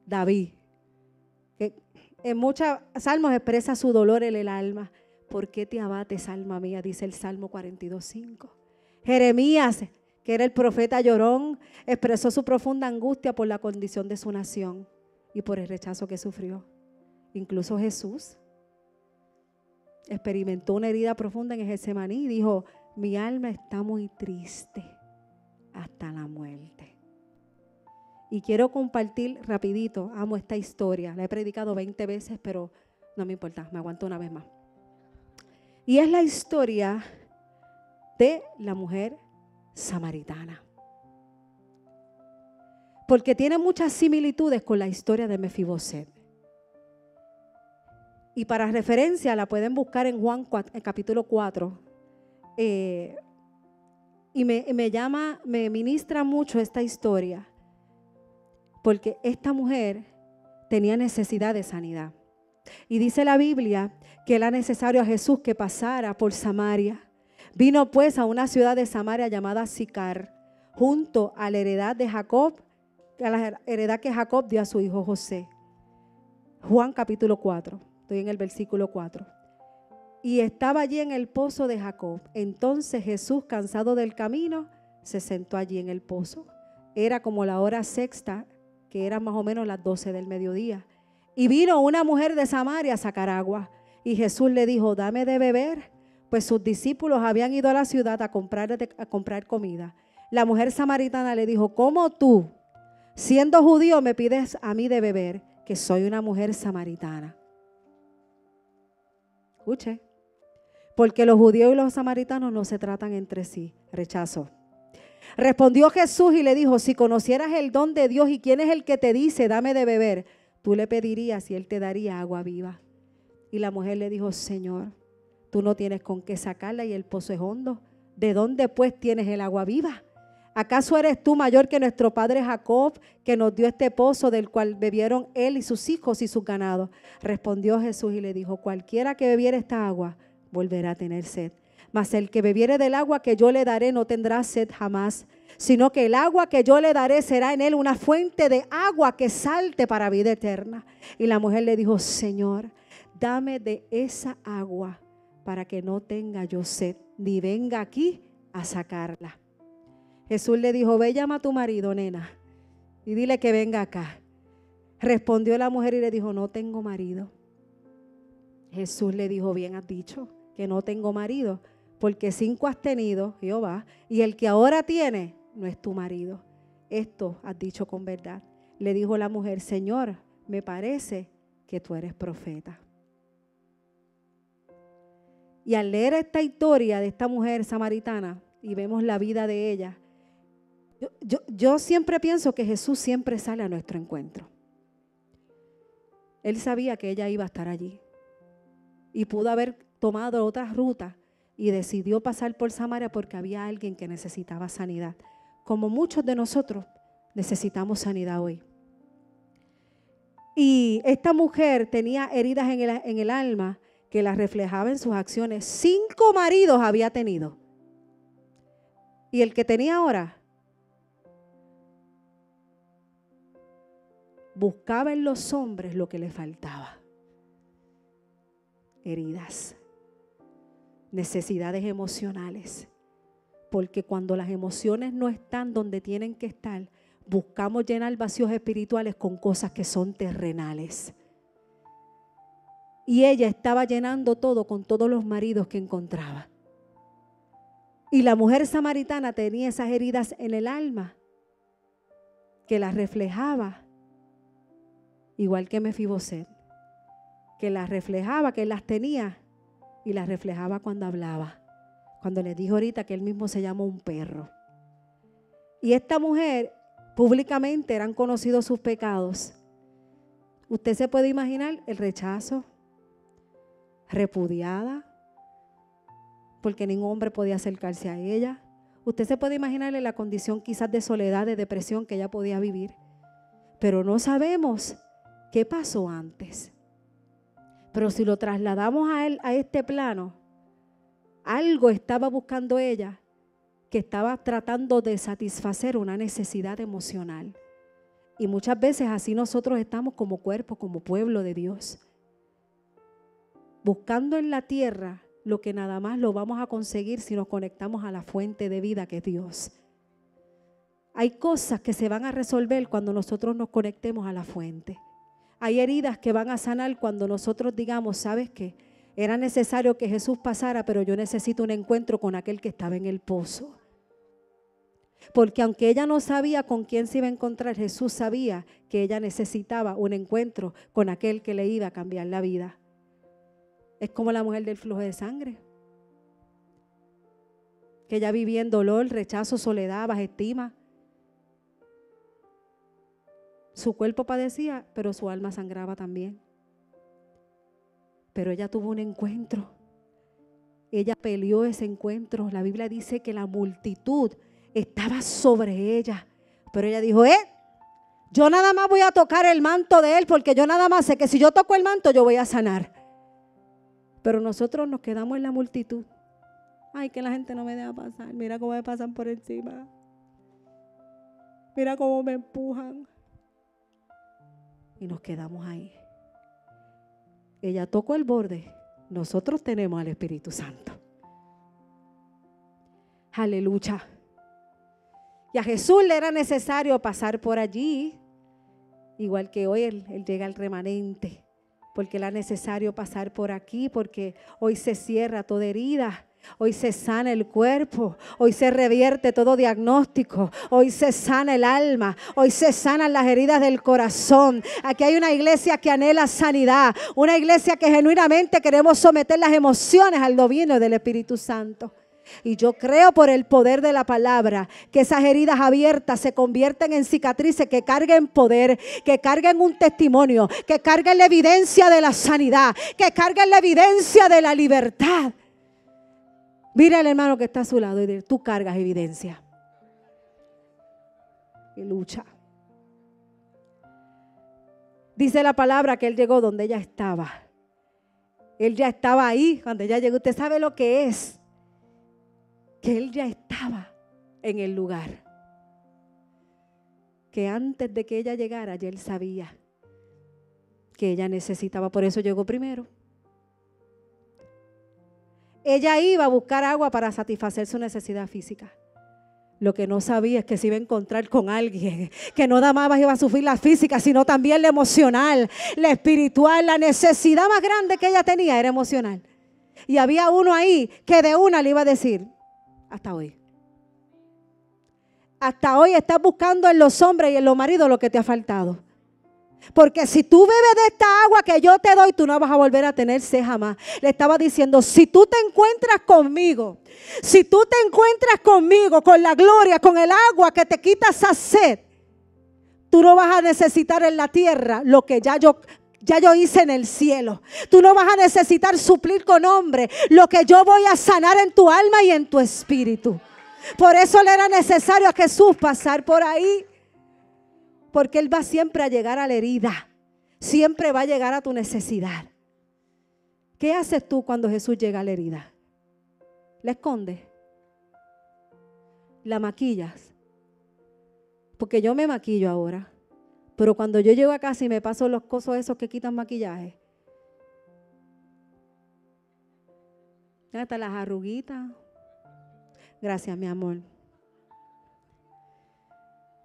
David, que en muchos salmos expresa su dolor en el alma. ¿Por qué te abates, alma mía? Dice el Salmo 42:5. Jeremías, que era el profeta llorón, expresó su profunda angustia por la condición de su nación y por el rechazo que sufrió. Incluso Jesús experimentó una herida profunda en Getsemaní y dijo: mi alma está muy triste hasta la muerte. Y quiero compartir rapidito, amo esta historia, la he predicado 20 veces, pero no me importa, me aguanto una vez más. Y es la historia de la mujer samaritana. Porque tiene muchas similitudes con la historia de Mefiboset. Y para referencia la pueden buscar en Juan 4, en capítulo 4. Y me ministra mucho esta historia. Porque esta mujer tenía necesidad de sanidad. Y dice la Biblia que era necesario a Jesús que pasara por Samaria. Vino pues a una ciudad de Samaria llamada Sicar, junto a la heredad de Jacob, a la heredad que Jacob dio a su hijo José. Juan capítulo 4, estoy en el versículo 4. Y estaba allí en el pozo de Jacob. Entonces Jesús, cansado del camino, se sentó allí en el pozo. Era como la hora sexta, que eran más o menos las 12 del mediodía. Y vino una mujer de Samaria a sacar agua. Y Jesús le dijo: dame de beber, pues sus discípulos habían ido a la ciudad a comprar comida. La mujer samaritana le dijo: ¿cómo tú, siendo judío, me pides a mí de beber, que soy una mujer samaritana? Escuche. Porque los judíos y los samaritanos no se tratan entre sí. Rechazo. Respondió Jesús y le dijo: si conocieras el don de Dios y quién es el que te dice dame de beber, tú le pedirías y él te daría agua viva. Y la mujer le dijo: Señor, tú no tienes con qué sacarla y el pozo es hondo. ¿De dónde pues tienes el agua viva? ¿Acaso eres tú mayor que nuestro padre Jacob, que nos dio este pozo del cual bebieron él y sus hijos y sus ganados? Respondió Jesús y le dijo: cualquiera que bebiere esta agua volverá a tener sed. Mas el que bebiere del agua que yo le daré no tendrá sed jamás, sino que el agua que yo le daré será en él una fuente de agua que salte para vida eterna. Y la mujer le dijo: Señor, dame de esa agua para que no tenga yo sed, ni venga aquí a sacarla. Jesús le dijo, ve, llama a tu marido, nena, y dile que venga acá. Respondió la mujer y le dijo, no tengo marido. Jesús le dijo, bien has dicho que no tengo marido, porque 5 has tenido, Jehová, y el que ahora tiene no es tu marido. Esto has dicho con verdad. Le dijo la mujer, Señor, me parece que tú eres profeta. Y al leer esta historia de esta mujer samaritana y vemos la vida de ella, yo siempre pienso que Jesús siempre sale a nuestro encuentro. Él sabía que ella iba a estar allí y pudo haber tomado otra ruta y decidió pasar por Samaria porque había alguien que necesitaba sanidad. Como muchos de nosotros necesitamos sanidad hoy. Y esta mujer tenía heridas en el alma que las reflejaba en sus acciones. 5 maridos había tenido. Y el que tenía ahora buscaba en los hombres lo que le faltaba. Heridas, necesidades emocionales. Porque cuando las emociones no están donde tienen que estar, buscamos llenar vacíos espirituales con cosas que son terrenales. Y ella estaba llenando todo con todos los maridos que encontraba. Y la mujer samaritana tenía esas heridas en el alma que las reflejaba, igual que Mefiboset, que las reflejaba, que las tenía y las reflejaba cuando hablaba. Cuando les dijo ahorita que él mismo se llamó un perro. Y esta mujer, públicamente eran conocidos sus pecados. Usted se puede imaginar el rechazo, repudiada, porque ningún hombre podía acercarse a ella. Usted se puede imaginarle la condición quizás de soledad, de depresión que ella podía vivir. Pero no sabemos qué pasó antes. Pero si lo trasladamos a este plano, algo estaba buscando ella que estaba tratando de satisfacer una necesidad emocional. Y muchas veces así nosotros estamos como cuerpo, como pueblo de Dios. Buscando en la tierra lo que nada más lo vamos a conseguir si nos conectamos a la fuente de vida que es Dios. Hay cosas que se van a resolver cuando nosotros nos conectemos a la fuente. Hay heridas que van a sanar cuando nosotros digamos, ¿sabes qué? Era necesario que Jesús pasara, pero yo necesito un encuentro con aquel que estaba en el pozo. Porque aunque ella no sabía con quién se iba a encontrar, Jesús sabía que ella necesitaba un encuentro con aquel que le iba a cambiar la vida. Es como la mujer del flujo de sangre, que ella vivía en dolor, rechazo, soledad, baja estima. Su cuerpo padecía, pero su alma sangraba también. Pero ella tuvo un encuentro. Ella peleó ese encuentro. La Biblia dice que la multitud estaba sobre ella. Pero ella dijo, yo nada más voy a tocar el manto de él, porque yo nada más sé que si yo toco el manto yo voy a sanar. Pero nosotros nos quedamos en la multitud. Ay, que la gente no me deja pasar. Mira cómo me pasan por encima. Mira cómo me empujan. Y nos quedamos ahí. Ella tocó el borde. Nosotros tenemos al Espíritu Santo. Aleluya. Y a Jesús le era necesario pasar por allí. Igual que hoy él llega al remanente. Porque le era necesario pasar por aquí. Porque hoy se cierra toda herida. Hoy se sana el cuerpo, hoy se revierte todo diagnóstico, hoy se sana el alma, hoy se sanan las heridas del corazón. Aquí hay una iglesia que anhela sanidad, una iglesia que genuinamente queremos someter las emociones al dominio del Espíritu Santo. Y yo creo por el poder de la palabra que esas heridas abiertas se convierten en cicatrices que carguen poder, que carguen un testimonio, que carguen la evidencia de la sanidad, que carguen la evidencia de la libertad. Mira al hermano que está a su lado y dile, tú cargas evidencia. Y lucha. Dice la palabra que él llegó donde ella estaba. Él ya estaba ahí cuando ella llegó. Usted sabe lo que es. Que él ya estaba en el lugar. Que antes de que ella llegara, ya él sabía que ella necesitaba. Por eso llegó primero. Ella iba a buscar agua para satisfacer su necesidad física. Lo que no sabía es que se iba a encontrar con alguien que no nada más iba a sufrir la física, sino también la emocional, la espiritual. La necesidad más grande que ella tenía era emocional. Y había uno ahí que de una le iba a decir, hasta hoy. Hasta hoy estás buscando en los hombres y en los maridos lo que te ha faltado. Porque si tú bebes de esta agua que yo te doy, tú no vas a volver a tener sed jamás. Le estaba diciendo, si tú te encuentras conmigo, si tú te encuentras conmigo, con la gloria, con el agua que te quita esa sed, tú no vas a necesitar en la tierra lo que ya yo hice en el cielo. Tú no vas a necesitar suplir con hombre lo que yo voy a sanar en tu alma y en tu espíritu. Por eso le era necesario a Jesús pasar por ahí. Porque Él va siempre a llegar a la herida. Siempre va a llegar a tu necesidad. ¿Qué haces tú cuando Jesús llega a la herida? ¿La escondes? ¿La maquillas? Porque yo me maquillo ahora. Pero cuando yo llego a casa y me paso los cosos esos que quitan maquillaje. Hasta las arruguitas. Gracias, mi amor.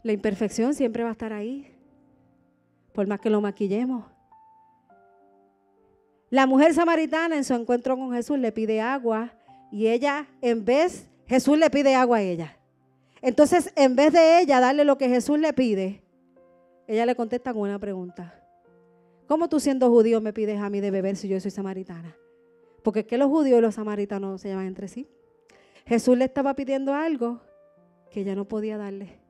La imperfección siempre va a estar ahí, por más que lo maquillemos. La mujer samaritana en su encuentro con Jesús le pide agua y Jesús le pide agua a ella. Entonces, en vez de ella darle lo que Jesús le pide, ella le contesta con una pregunta. ¿Cómo tú siendo judío me pides a mí de beber si yo soy samaritana? Porque es que los judíos y los samaritanos se llaman entre sí. Jesús le estaba pidiendo algo que ella no podía darle.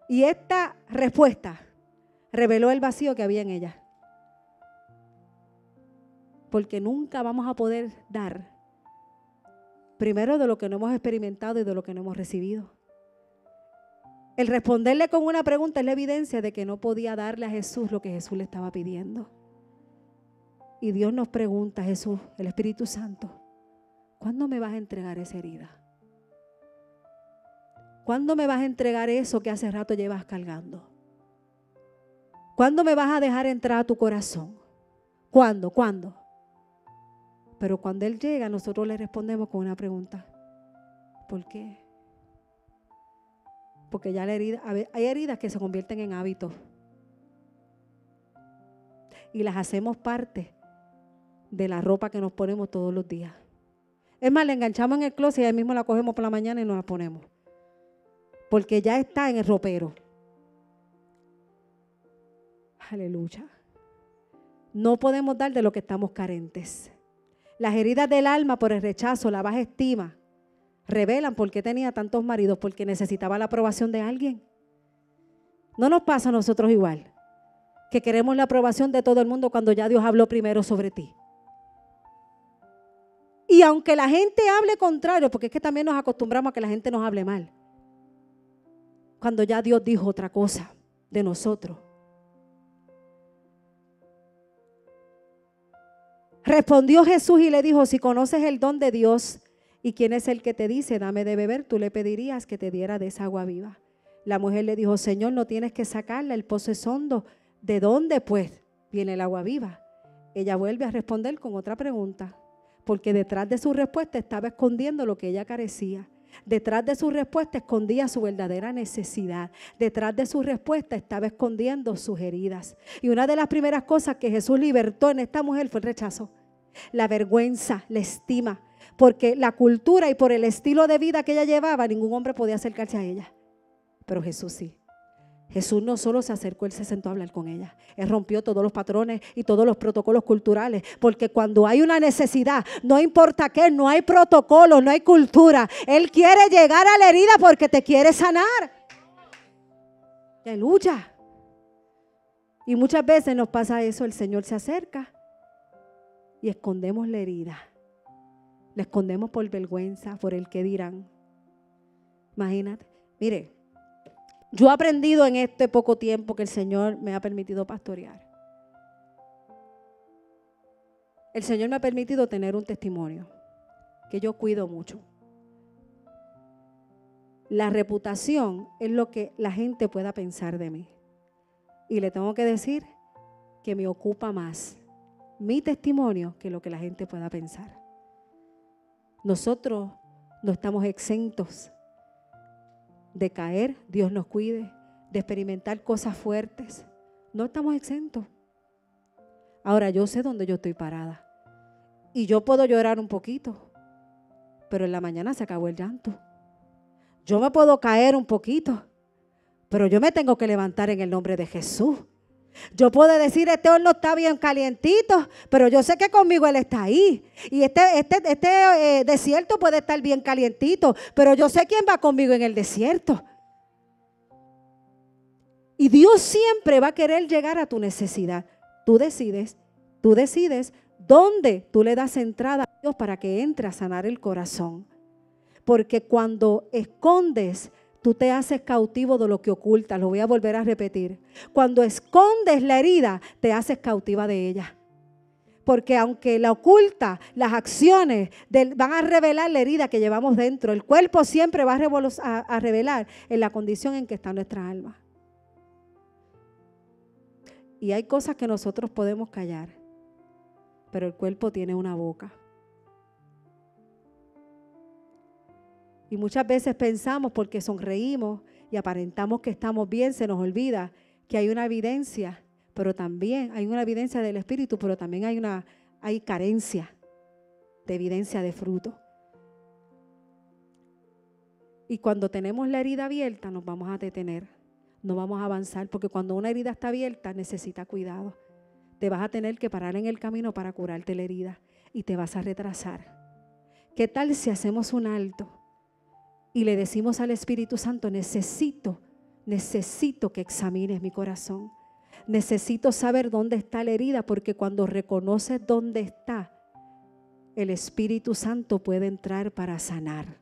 Y esta respuesta reveló el vacío que había en ella. Porque nunca vamos a poder dar, primero, de lo que no hemos experimentado y de lo que no hemos recibido. El responderle con una pregunta es la evidencia de que no podía darle a Jesús lo que Jesús le estaba pidiendo. Y Dios nos pregunta, Jesús, el Espíritu Santo, ¿cuándo me vas a entregar esa herida? ¿Cuándo me vas a entregar eso que hace rato llevas cargando? ¿Cuándo me vas a dejar entrar a tu corazón? ¿Cuándo? ¿Cuándo? Pero cuando Él llega, nosotros le respondemos con una pregunta. ¿Por qué? Porque ya hay heridas que se convierten en hábitos. Y las hacemos parte de la ropa que nos ponemos todos los días. Es más, la enganchamos en el closet y ahí mismo la cogemos por la mañana y nos la ponemos. Porque ya está en el ropero. Aleluya. No podemos dar de lo que estamos carentes. Las heridas del alma por el rechazo, la baja estima, revelan por qué tenía tantos maridos, porque necesitaba la aprobación de alguien. No nos pasa a nosotros igual, que queremos la aprobación de todo el mundo cuando ya Dios habló primero sobre ti. Y aunque la gente hable contrario, porque es que también nos acostumbramos a que la gente nos hable mal, cuando ya Dios dijo otra cosa de nosotros. Respondió Jesús y le dijo, si conoces el don de Dios y quién es el que te dice, dame de beber, tú le pedirías que te diera de esa agua viva. La mujer le dijo, Señor, no tienes que sacarla, el pozo es hondo. ¿De dónde pues viene el agua viva? Ella vuelve a responder con otra pregunta, porque detrás de su respuesta estaba escondiendo lo que ella carecía. Detrás de su respuesta escondía su verdadera necesidad. Detrás de su respuesta estaba escondiendo sus heridas. Y una de las primeras cosas que Jesús libertó en esta mujer fue el rechazo, la vergüenza, la estima. Porque la cultura y por el estilo de vida que ella llevaba, ningún hombre podía acercarse a ella. Pero Jesús sí. Jesús no solo se acercó, Él se sentó a hablar con ella. Él rompió todos los patrones y todos los protocolos culturales. Porque cuando hay una necesidad, no importa qué, no hay protocolo, no hay cultura. Él quiere llegar a la herida porque te quiere sanar. Aleluya. Y muchas veces nos pasa eso, el Señor se acerca y escondemos la herida. La escondemos por vergüenza, por el que dirán. Imagínate, mire. Yo he aprendido en este poco tiempo que el Señor me ha permitido pastorear. El Señor me ha permitido tener un testimonio que yo cuido mucho. La reputación es lo que la gente pueda pensar de mí. Y le tengo que decir que me ocupa más mi testimonio que lo que la gente pueda pensar. Nosotros No estamos exentos de caer, Dios nos cuide, de experimentar cosas fuertes. No estamos exentos. Ahora yo sé dónde yo estoy parada. Y yo puedo llorar un poquito, pero en la mañana se acabó el llanto. Yo me puedo caer un poquito, pero yo me tengo que levantar en el nombre de Jesús. Yo puedo decir, este horno está bien calientito, pero yo sé que conmigo Él está ahí. Y este desierto puede estar bien calientito, pero yo sé quién va conmigo en el desierto. Y Dios siempre va a querer llegar a tu necesidad. Tú decides dónde tú le das entrada a Dios para que entre a sanar el corazón. Porque cuando escondes, tú te haces cautivo de lo que ocultas. Lo voy a volver a repetir. Cuando escondes la herida, te haces cautiva de ella. Porque aunque la oculta, las acciones van a revelar la herida que llevamos dentro. El cuerpo siempre va a revelar en la condición en que está nuestra alma. Y hay cosas que nosotros podemos callar, pero el cuerpo tiene una boca. Y muchas veces pensamos, porque sonreímos y aparentamos que estamos bien, se nos olvida que hay una evidencia, pero también hay una evidencia del Espíritu, pero también hay carencia de evidencia de fruto. Y cuando tenemos la herida abierta, nos vamos a detener, no vamos a avanzar, porque cuando una herida está abierta, necesita cuidado. Te vas a tener que parar en el camino para curarte la herida y te vas a retrasar. ¿Qué tal si hacemos un alto y le decimos al Espíritu Santo, necesito que examines mi corazón? Necesito saber dónde está la herida, porque cuando reconoces dónde está, el Espíritu Santo puede entrar para sanar.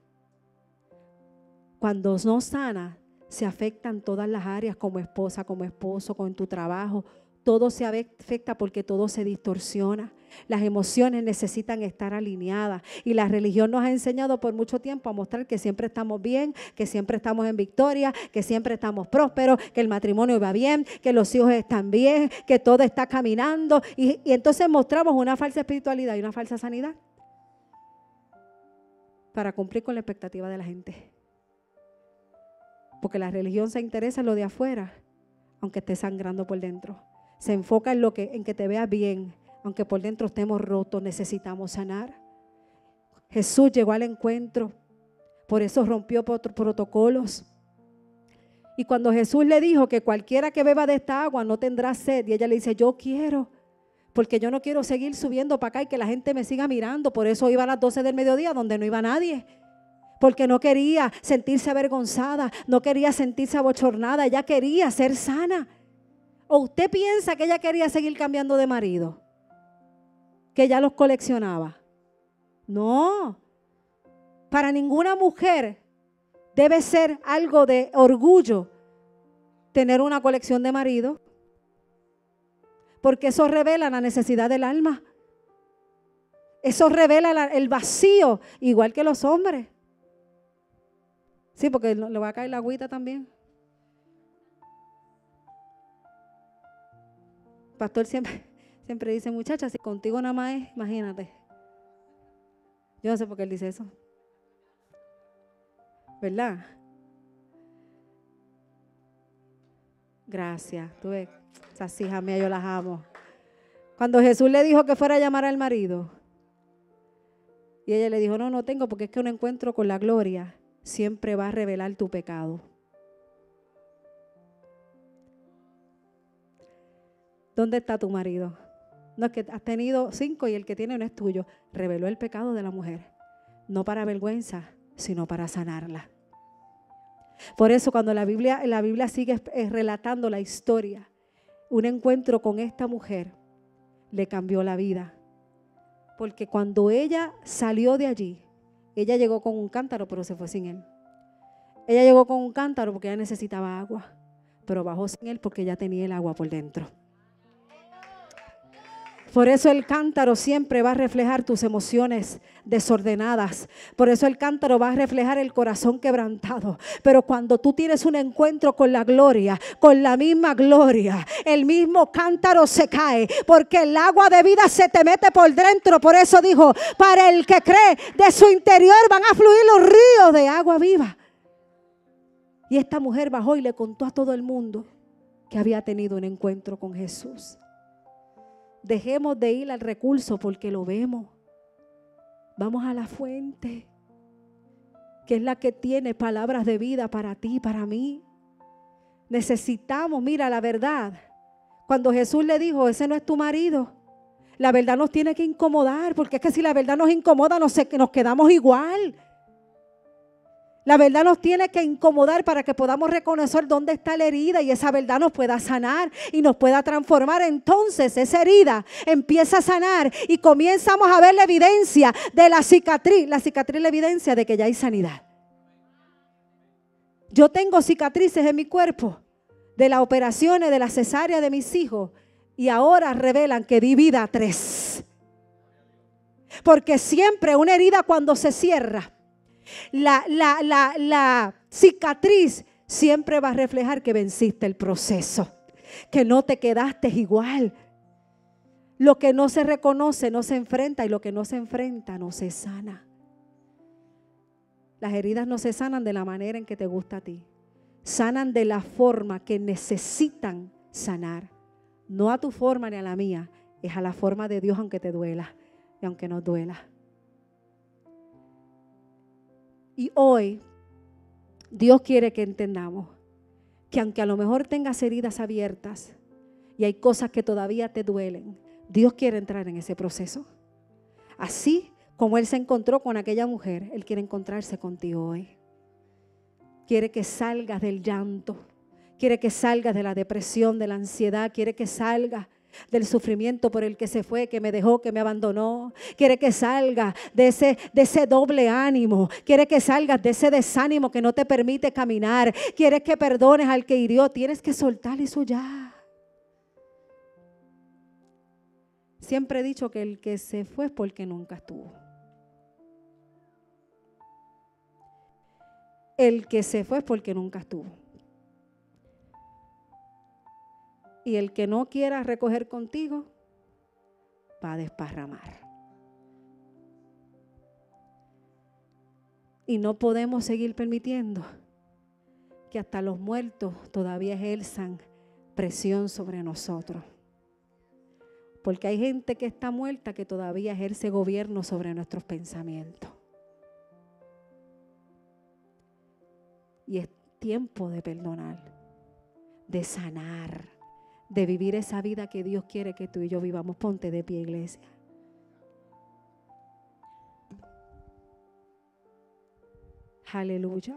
Cuando no sana, se afectan todas las áreas, como esposa, como esposo, con tu trabajo. Todo se afecta porque todo se distorsiona. Las emociones necesitan estar alineadas. Y la religión nos ha enseñado por mucho tiempo a mostrar que siempre estamos bien, que siempre estamos en victoria, que siempre estamos prósperos, que el matrimonio va bien, que los hijos están bien, que todo está caminando. Y entonces mostramos una falsa espiritualidad y una falsa sanidad para cumplir con la expectativa de la gente. Porque la religión se interesa en lo de afuera, aunque esté sangrando por dentro. Se enfoca en que te veas bien, aunque por dentro estemos rotos, necesitamos sanar. Jesús llegó al encuentro, por eso rompió protocolos. Y cuando Jesús le dijo que cualquiera que beba de esta agua no tendrá sed, y ella le dice, yo quiero, porque yo no quiero seguir subiendo para acá y que la gente me siga mirando. Por eso iba a las 12 del mediodía donde no iba nadie. Porque no quería sentirse avergonzada, no quería sentirse abochornada, ella quería ser sana. ¿O usted piensa que ella quería seguir cambiando de marido? Que ella los coleccionaba. No. Para ninguna mujer debe ser algo de orgullo tener una colección de maridos. Porque eso revela la necesidad del alma. Eso revela el vacío, igual que los hombres. Sí, porque le va a caer la agüita también. Pastor siempre dice, muchacha, si contigo nada más es, imagínate. Yo no sé por qué él dice eso. ¿Verdad? Gracias. Tú ves, esas hijas mías yo las amo. Cuando Jesús le dijo que fuera a llamar al marido, y ella le dijo, no tengo, porque es que un encuentro con la gloria siempre va a revelar tu pecado. ¿Dónde está tu marido? No, es que has tenido 5 y el que tiene no es tuyo. Reveló el pecado de la mujer. No para vergüenza, sino para sanarla. Por eso cuando la Biblia sigue relatando la historia, un encuentro con esta mujer le cambió la vida. Porque cuando ella salió de allí, ella llegó con un cántaro, pero se fue sin él. Ella llegó con un cántaro porque ella necesitaba agua, pero bajó sin él porque ella tenía el agua por dentro. Por eso el cántaro siempre va a reflejar tus emociones desordenadas. Por eso el cántaro va a reflejar el corazón quebrantado. Pero cuando tú tienes un encuentro con la gloria, con la misma gloria, el mismo cántaro se cae, porque el agua de vida se te mete por dentro. Por eso dijo, para el que cree, de su interior van a fluir los ríos de agua viva. Y esta mujer bajó y le contó a todo el mundo que había tenido un encuentro con Jesús. Dejemos de ir al recurso porque lo vemos. Vamos a la fuente, que es la que tiene palabras de vida para ti, para mí. Necesitamos, mira, la verdad. Cuando Jesús le dijo, ese no es tu marido, la verdad nos tiene que incomodar, porque es que si la verdad nos incomoda, nos quedamos igual. La verdad nos tiene que incomodar para que podamos reconocer dónde está la herida y esa verdad nos pueda sanar y nos pueda transformar. Entonces esa herida empieza a sanar y comenzamos a ver la evidencia de la cicatriz. La cicatriz es la evidencia de que ya hay sanidad. Yo tengo cicatrices en mi cuerpo de las operaciones, de la cesárea de mis hijos, y ahora revelan que di vida a 3. Porque siempre una herida cuando se cierra, la cicatriz siempre va a reflejar que venciste el proceso, que no te quedaste igual. Lo que no se reconoce no se enfrenta, y lo que no se enfrenta no se sana. Las heridas no se sanan de la manera en que te gusta a ti. Sanan de la forma que necesitan sanar. No a tu forma ni a la mía, es a la forma de Dios, aunque te duela y aunque nos duela. Y hoy Dios quiere que entendamos que aunque a lo mejor tengas heridas abiertas y hay cosas que todavía te duelen, Dios quiere entrar en ese proceso. Así como Él se encontró con aquella mujer, Él quiere encontrarse contigo hoy. Quiere que salgas del llanto, quiere que salgas de la depresión, de la ansiedad, quiere que salgas del sufrimiento por el que se fue, que me dejó, que me abandonó. Quiere que salgas de ese doble ánimo. Quiere que salgas de ese desánimo que no te permite caminar. Quiere que perdones al que hirió. Tienes que soltar eso ya. Siempre he dicho que el que se fue es porque nunca estuvo. El que se fue es porque nunca estuvo. Y el que no quiera recoger contigo, va a desparramar. Y no podemos seguir permitiendo que hasta los muertos todavía ejerzan presión sobre nosotros. Porque hay gente que está muerta que todavía ejerce gobierno sobre nuestros pensamientos. Y es tiempo de perdonar, de sanar, de vivir esa vida que Dios quiere que tú y yo vivamos. Ponte de pie, iglesia. Aleluya.